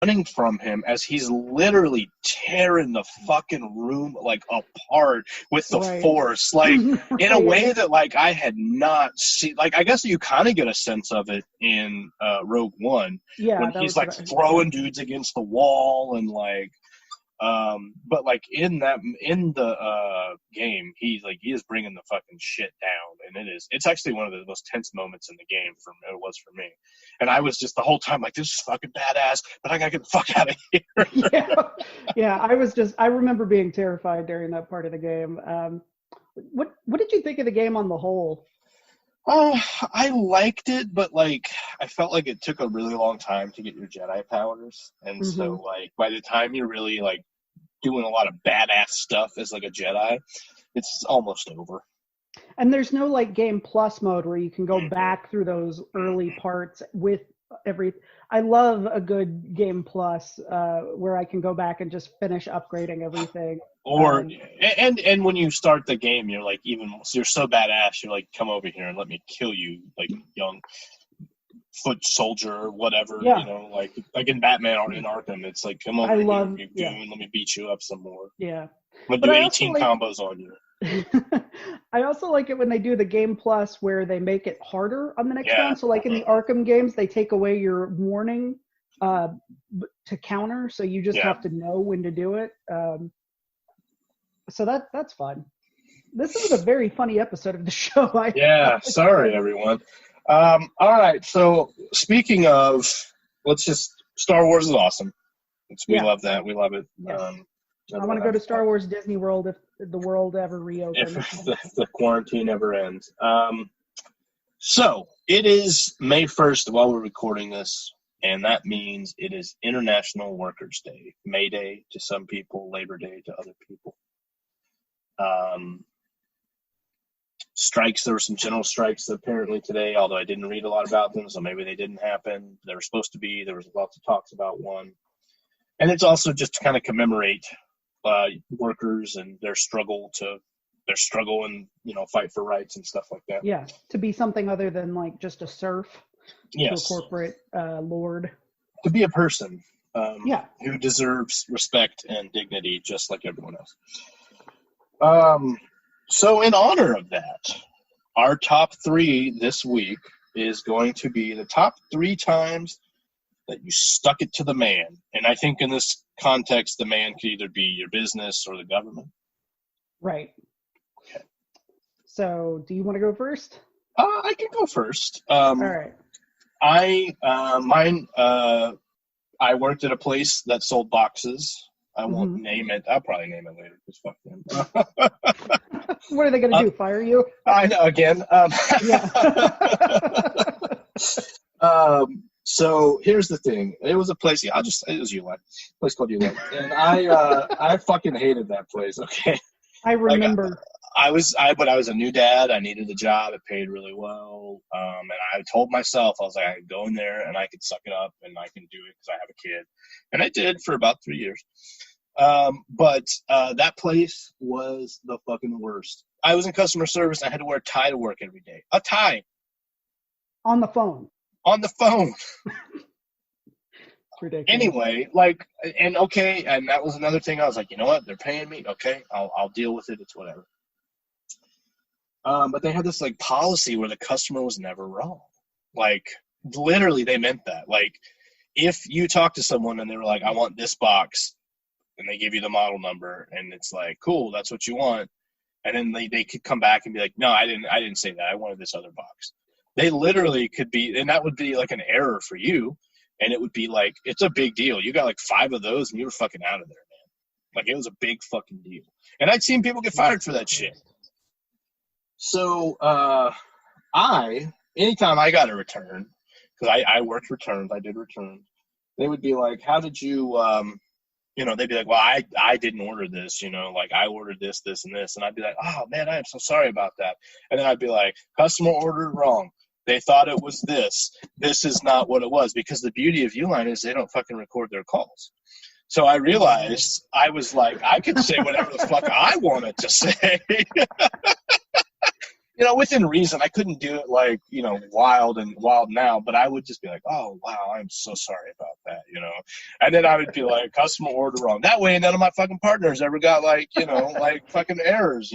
running from him as he's literally tearing the fucking room like apart with the force, like in a way that like I had not seen. Like I guess you kind of get a sense of it in Rogue One, when he's like throwing dudes against the wall and like. But like in the game, he is bringing the fucking shit down, and it's actually one of the most tense moments in the game it was for me. And I was just the whole time like, this is fucking badass, but I gotta get the fuck out of here. Yeah. I remember being terrified during that part of the game. What did you think of the game on the whole? Oh, I liked it, but like I felt like it took a really long time to get your Jedi powers, and so like by the time you're really like doing a lot of badass stuff as like a Jedi, it's almost over. And there's no like game plus mode where you can go back through those early parts with I love a good game plus where I can go back and just finish upgrading everything. Or and when you start the game, you're like you're so badass, you're like, come over here and let me kill you, like young foot soldier or whatever. You know, like in Batman or in Arkham, it's like, come over here, you goon, let me beat you up some more. Yeah, I'm gonna do 18 combos on you. I also like it when they do the game plus where they make it harder on the next round. So like in the Arkham games, they take away your warning to counter, so you just have to know when to do it. So that's fun. This is a very funny episode of the show. Sorry everyone. All right, so speaking of, Star Wars is awesome. We love that. We love it. Yes. I want to go to Star Wars Disney World if the world ever reopens. If the quarantine ever ends. So it is May 1st while we're recording this, and that means it is International Workers' Day. May Day to some people, Labor Day to other people. Strikes, there were some general strikes apparently today, although I didn't read a lot about them, so maybe they didn't happen. They were supposed to be. There was lots of talks about one. And it's also just to kind of commemorate workers and their struggle and, fight for rights and stuff like that. Yeah, to be something other than like just a serf to a corporate lord. To be a person who deserves respect and dignity just like everyone else. So in honor of that, our top 3 this week is going to be the top 3 times that you stuck it to the man. And I think in this context, the man could either be your business or the government. Right. Okay. So do you want to go first? I can go first. All right. I worked at a place that sold boxes. I won't name it. I'll probably name it later. Just fuck them. What are they going to do? Fire you? I know. Again. So here's the thing. It was a place. It was Uline. A place called Uline, and I fucking hated that place. Okay. I remember. But I was a new dad. I needed a job. It paid really well. And I told myself, I was like, I could go in there and I could suck it up and I can do it because I have a kid. And I did for about 3 years. But that place was the fucking worst. I was in customer service. And I had to wear a tie to work every day. A tie. On the phone. On the phone. Ridiculous. Anyway, and that was another thing. I was like, you know what? They're paying me. Okay, I'll deal with it. It's whatever. But they had this policy where the customer was never wrong. Literally, they meant that. If you talk to someone and they were like, I want this box, and they give you the model number, and it's like, cool, that's what you want. And then they could come back and be like, no, I didn't say that. I wanted this other box. They literally could be, and that would be an error for you. And it would be it's a big deal. You got 5 of those and you were fucking out of there, man. It was a big fucking deal. And I'd seen people get fired for that shit. So anytime I got a return, because I worked returns, I did returns, they would be like, how did you, they'd be like, well, I didn't order this, I ordered this, this, and this. And I'd be like, oh, man, I am so sorry about that. And then I'd be like, customer ordered wrong. They thought it was this. This is not what it was. Because the beauty of Uline is they don't fucking record their calls. So I realized I was like, I could say whatever the fuck I wanted to say. within reason. I couldn't do it like, wild now, but I would just be like, oh, wow, I'm so sorry about that, And then I would be like, customer order wrong. That way none of my fucking partners ever got like, like fucking errors,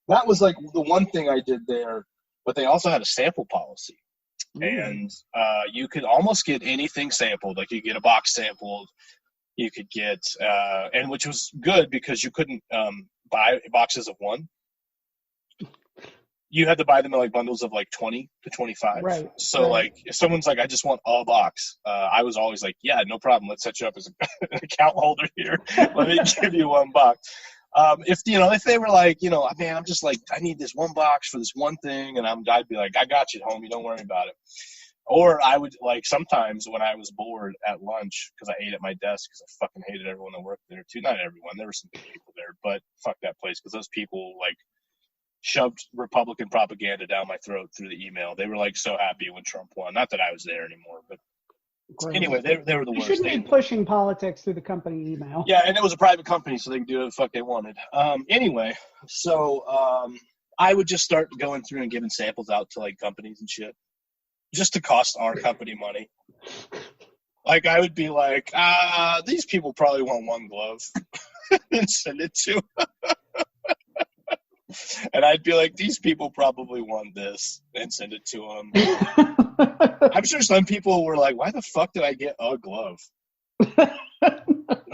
That was like the one thing I did there, but they also had a sample policy. And you could almost get anything sampled. Like you get a box sampled, you could get, and which was good because you couldn't buy boxes of one. You had to buy them in like bundles of like 20 to 25. Right. So like if someone's like, I just want a box, I was always like, yeah, no problem. Let's set you up as an account holder here. Let me give you one box. If they were like, man, I'm just like, I need this one box for this one thing. And I'd be like, I got you, homie. Don't worry about it. Or I would like sometimes when I was bored at lunch, because I ate at my desk because I fucking hated everyone that worked there too. Not everyone. There were some good people there, but fuck that place because those people like shoved Republican propaganda down my throat through the email. They were like so happy when Trump won. Not that I was there anymore, but anyway, they were the worst. You shouldn't be pushing politics through the company email. Yeah, and it was a private company, so they could do what the fuck they wanted. Anyway, so I would just start going through and giving samples out to like companies and shit, just to cost our company money. Like I would be like, these people probably want one glove, and send it to them. And I'd be like, these people probably want this, and send it to them. I'm sure some people were like, why the fuck did I get a glove?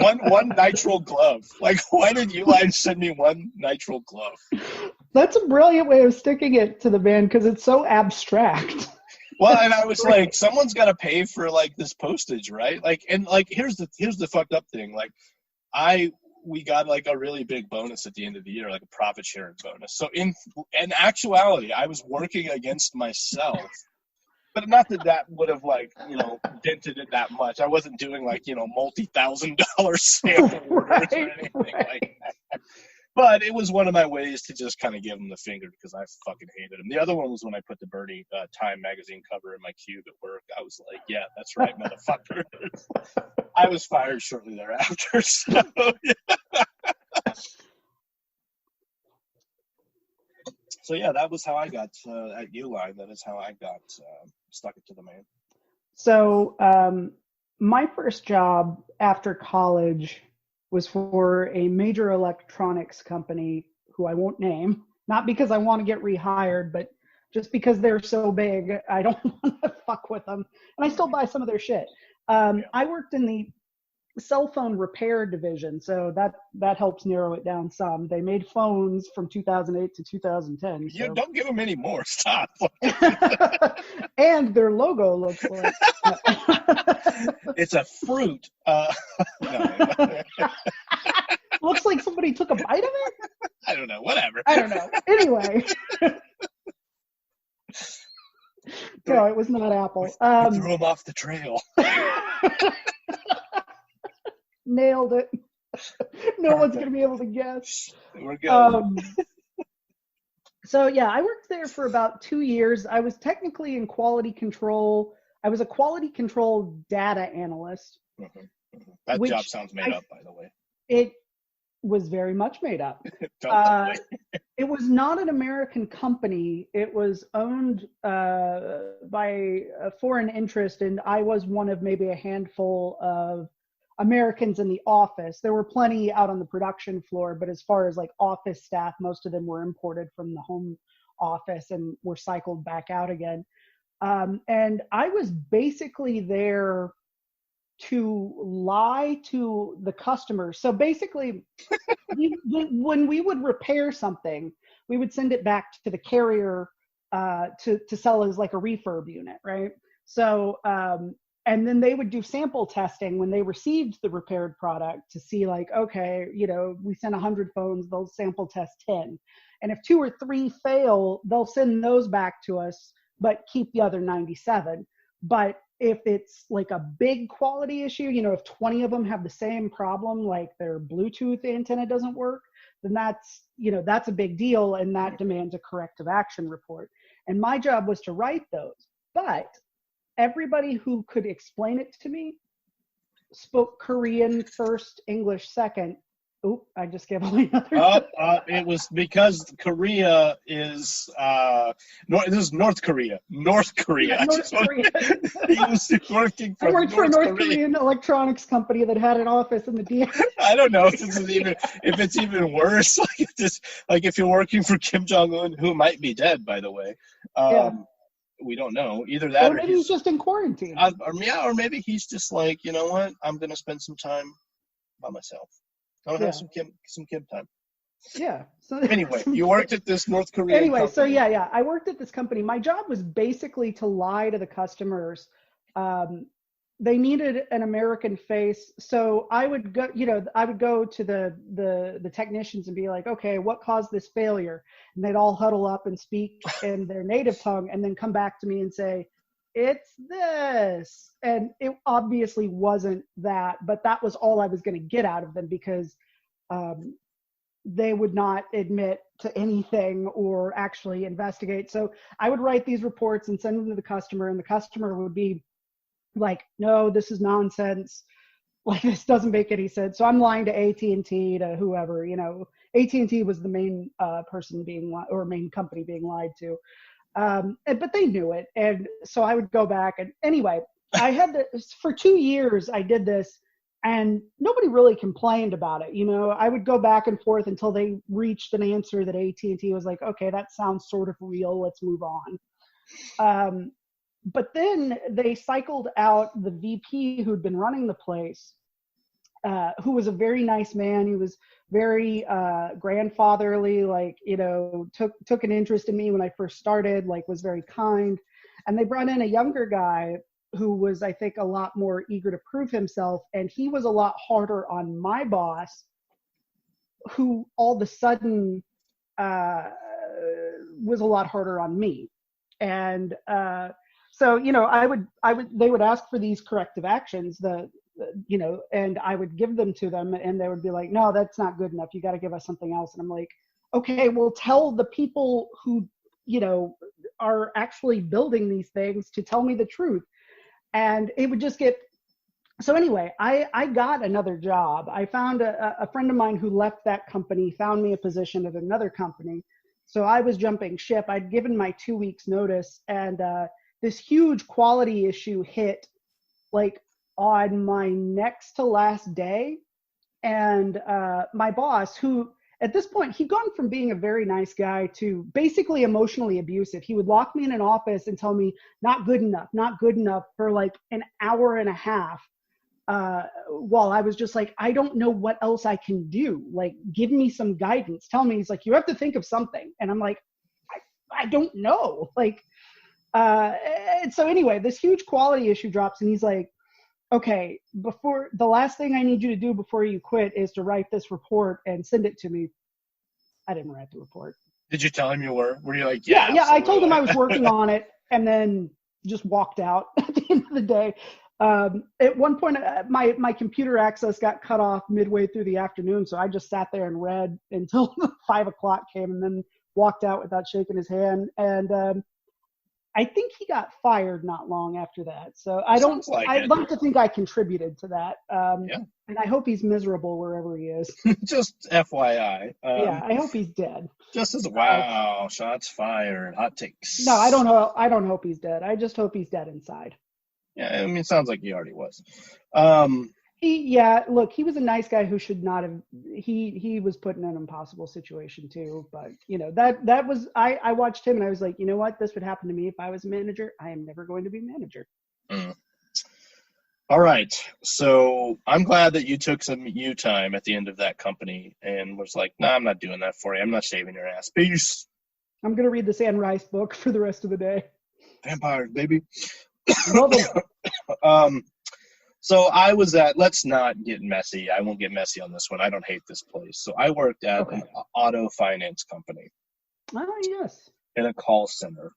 one nitrile glove. Like, why did you send me one nitrile glove? That's a brilliant way of sticking it to the man because it's so abstract. Well, and I was like, someone's got to pay for like this postage, right? Like, and like, here's the fucked up thing. Like, we got like a really big bonus at the end of the year, like a profit sharing bonus. So in actuality, I was working against myself, but not that would have like, dented it that much. I wasn't doing like, multi-$1,000 sample orders or anything like that. But it was one of my ways to just kind of give them the finger because I fucking hated them. The other one was when I put the Bernie Time magazine cover in my cube at work. I was like, yeah, that's right, motherfucker. I was fired shortly thereafter. So, yeah. So, yeah, that was how I got at Uline. That is how I got stuck it to the man. So my first job after college was for a major electronics company who I won't name, not because I want to get rehired, but just because they're so big, I don't want to fuck with them. And I still buy some of their shit. I worked in the cell phone repair division, so that helps narrow it down some. They made phones from 2008 to 2010. You don't give them any more. Stop. And their logo looks like it's a fruit. No. Looks like somebody took a bite of it. I don't know. Whatever. I don't know. Anyway. No, it was not Apple. We threw them off the trail. Nailed it. No one's going to be able to guess. We're good. So, yeah, I worked there for about 2 years. I was technically in quality control. I was a quality control data analyst. Mm-hmm. That job sounds made up, by the way. It was very much made up. It was not an American company. It was owned by a foreign interest, and I was one of maybe a handful of Americans in the office. There were plenty out on the production floor, but as far as like office staff, most of them were imported from the home office and were cycled back out again. And I was basically there to lie to the customers. So basically, when we would repair something, we would send it back to the carrier to sell as like a refurb unit, right? So, and then they would do sample testing when they received the repaired product to see like, okay, we sent 100 phones, they'll sample test 10. And if 2 or 3 fail, they'll send those back to us, but keep the other 97. But if it's like a big quality issue, if 20 of them have the same problem, like their Bluetooth antenna doesn't work, then that's a big deal, and that demands a corrective action report. And my job was to write those. But everybody who could explain it to me spoke Korean first, English second, Oh, I just gave away another. It was because Korea is this is North Korea. North Korea. Yeah, North Korea. He was working for. I worked for a North Korean electronics company that had an office in the DM. I don't know if it's even worse. Like if you're working for Kim Jong-un, who might be dead, by the way. We don't know. Either that, or maybe he's just in quarantine. Or maybe he's just like, you know what? I'm gonna spend some time by myself. I'm gonna have some Kim time. Yeah. So anyway, you worked at this North Korean company. So I worked at this company. My job was basically to lie to the customers. They needed an American face, so I would go. I would go to the technicians and be like, okay, what caused this failure? And they'd all huddle up and speak in their native tongue, and then come back to me and say, it's this. And it obviously wasn't that, but that was all I was going to get out of them, because they would not admit to anything or actually investigate. So I would write these reports and send them to the customer, and the customer would be like, no, this is nonsense. Like, this doesn't make any sense. So I'm lying to AT&T, to whoever, AT&T was the main person main company being lied to. But they knew it. And so I would go back, and anyway, I had this for 2 years. I did this, and nobody really complained about it. I would go back and forth until they reached an answer that AT&T was like, okay, that sounds sort of real. Let's move on. But then they cycled out the VP who'd been running the place, who was a very nice man. He was very grandfatherly, took an interest in me when I first started, was very kind. And they brought in a younger guy who was, I think, a lot more eager to prove himself. And he was a lot harder on my boss, who all of a sudden was a lot harder on me. And so, they would ask for these corrective actions, and I would give them to them, and they would be like, no, that's not good enough. You got to give us something else. And I'm like, okay, well, tell the people who, are actually building these things to tell me the truth. And it would just get, so anyway, I got another job. I found a friend of mine who left that company, found me a position at another company. So I was jumping ship. I'd given my 2 weeks notice, and this huge quality issue hit on my next to last day. And my boss, who at this point, he'd gone from being a very nice guy to basically emotionally abusive. He would lock me in an office and tell me, not good enough for an hour and a half. While I was just like, I don't know what else I can do. Give me some guidance. Tell me. He's like, you have to think of something. And I'm like, I don't know. And so anyway, this huge quality issue drops, and he's like, okay, before the last thing I need you to do before you quit is to write this report and send it to me. I didn't write the report. Did you tell him you were? Were you like, yeah, I told him I was working on it, and then just walked out at the end of the day. At one point, my computer access got cut off midway through the afternoon, so I just sat there and read until 5 o'clock came, and then walked out without shaking his hand. And I think he got fired not long after that. So I'd like to think I contributed to that. And I hope he's miserable wherever he is. Just FYI. I hope he's dead. Just as wow, shots fired, hot takes. No, I don't know. I don't hope he's dead. I just hope he's dead inside. Yeah, I mean, it sounds like he already was. Look, he was a nice guy who should not have. He was put in an impossible situation too. But that was I watched him, and I was like, you know what, this would happen to me if I was a manager. I am never going to be a manager. All right, so I'm glad that you took some you time at the end of that company and was like, nah, I'm not doing that for you. I'm not shaving your ass. Peace. I'm gonna read this Anne Rice book for the rest of the day. Vampires, baby. So I was let's not get messy. I won't get messy on this one. I don't hate this place. So I worked at an auto finance company. Oh, yes. In a call center.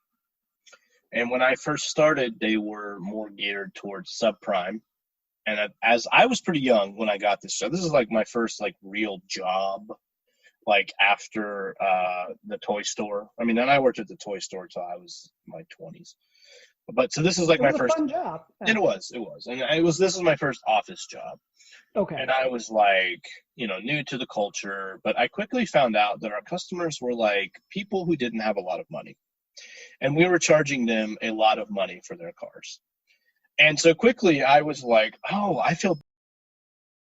And when I first started, they were more geared towards subprime. And as I was pretty young when I got this job, this is my first real job, after the toy store. I mean, then I worked at the toy store till I was in my 20s. But so this is like it my was first a fun job. Yeah. It was. And this is my first office job. Okay. And I was like, new to the culture, but I quickly found out that our customers were like people who didn't have a lot of money. And we were charging them a lot of money for their cars. And so quickly I was like, oh, I feel